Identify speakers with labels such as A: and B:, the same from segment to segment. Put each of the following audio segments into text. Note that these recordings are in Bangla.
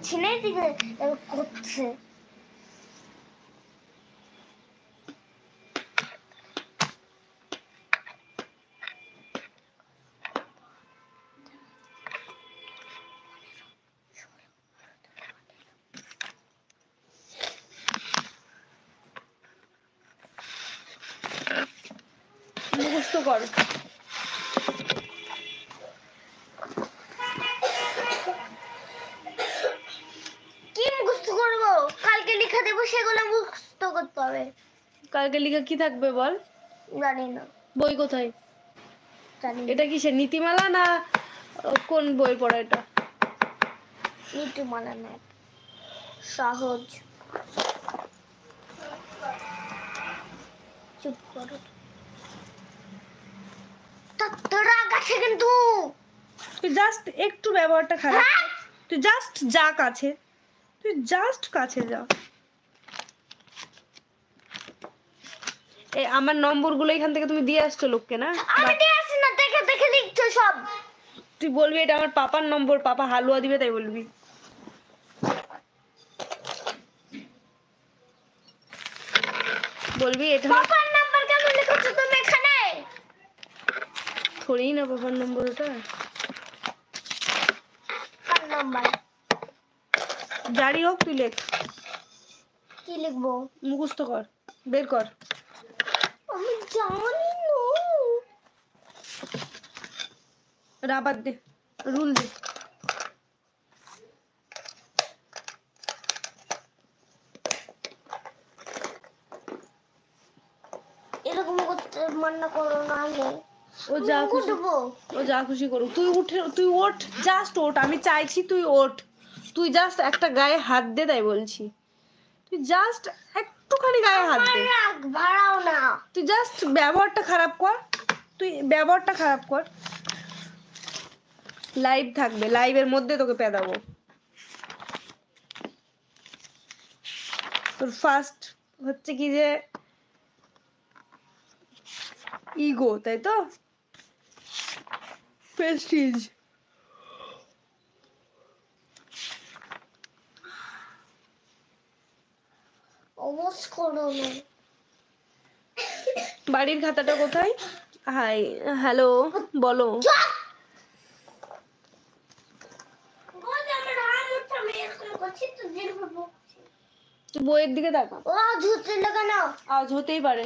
A: ছেলে দিকে করছে
B: মুখস্থ কর।
A: কি মুখস্থ করবো? কালকে লিখে দেবো, সেগুলো মুখস্থ করতে হবে।
B: কালকে লিখে কি থাকবে বল?
A: জানি না।
B: বই কোথায়?
A: জানি
B: এটা কিসের নীতিমালা না কোন বই পড়া এটা?
A: নীতিমালা না, সহজ। চুপ করো। তোর রাগ আছে কিন্তু।
B: তুই জাস্ট একটু ব্যবহারটা খারাপ। তুই জাস্ট যা কাছে, তুই জাস্ট কাছে যা। এই আমার নম্বরগুলো এখান থেকে তুমি দিয়ে আসছো লোককে না?
A: আমি দিয়ে আসি না, দেখে দেখে লিখছো সব।
B: তুই বলবি এটা আমার পাপার নম্বর, পাপা হালুয়া দিবে তাই বলবি। বলবি এটা
A: পাপার নাম্বার কেন লিখছো তুমি এখানে?
B: থোড়ি না পাপার নম্বর ওটা।
A: কার নাম্বার?
B: জারি হোক, তুই লেখ।
A: কি লিখবো?
B: মুখস্থ কর, বের কর।
A: আমি জানি না।
B: রাবার দে, রুল দে।
A: এরকম করতে মান্না করো না।
B: ও যা খুশি করুক। তুই ওঠ, জাস্ট ওঠ। আমি চাইছি তুই ওঠ। তুই জাস্ট একটা গায়ে হাত দে, তাই বলছি। তুই জাস্ট একটুখানি গায়ে হাত দে।
A: ভাড়াও না।
B: তুই জাস্ট ব্যবহারটা খারাপ কর। লাইভ থাকবে, লাইভের মধ্যে তোকে পেদাবো। তোর ফার্স্ট হচ্ছে কি যে ইগো, তাই তো? প্রেস্টিজ।
A: অবশ্য করো না।
B: বাড়ির খাতাটা কোথায়? হাই, হ্যালো, বলো। তুই বইয়ের দিকে তাকা।
A: আওয়াজ হচ্ছে না কেন?
B: আওয়াজ হতেই পারে।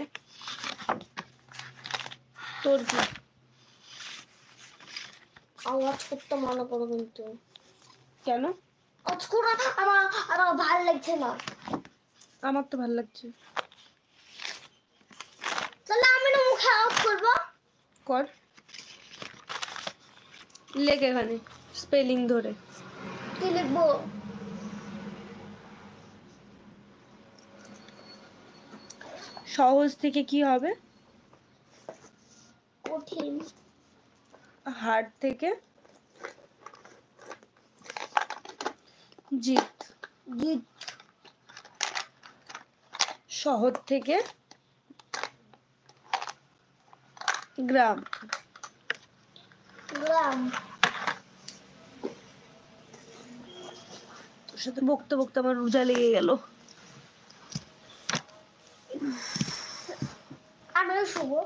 B: তোর কি
A: আওয়াজ করতে মানা করো কিন্তু।
B: কেন?
A: আওয়াজ করো, আমার ভালো লাগছে না।
B: আমার তো ভালো লাগছে।
A: তাহলে আমি না মুখে আওয়াজ করবো।
B: কর, লেখ এখানে স্পেলিং ধরে।
A: কি লিখবো?
B: সহজ থেকে কি হবে?
A: কঠিন।
B: হার্ড থেকে জিত। শহর থেকে গ্রাম। তোর সাথে বকতে বকতে আমার রোজা লেগে গেল।
A: আমিও শুবো।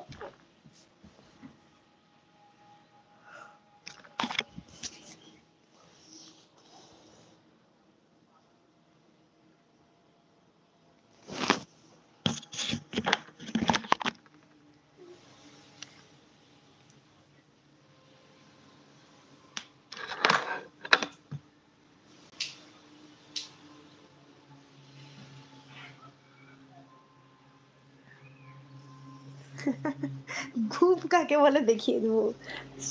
B: ঘুম কাকে বলে দেখিয়ে দেবো।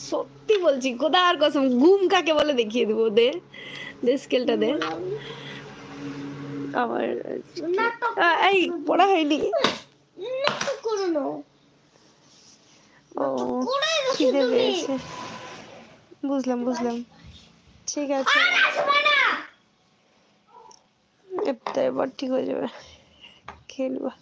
B: সত্যি বলছি, খোদার কসম, ঘুম কাকে বলে দেখিয়ে দেবো। দে স্কেলটা দে আমার। এই পড়া হয়নি। ও খিদে পেয়েছে। বুঝলাম। ঠিক আছে, এবার ঠিক হয়ে যাবে, খেলবা।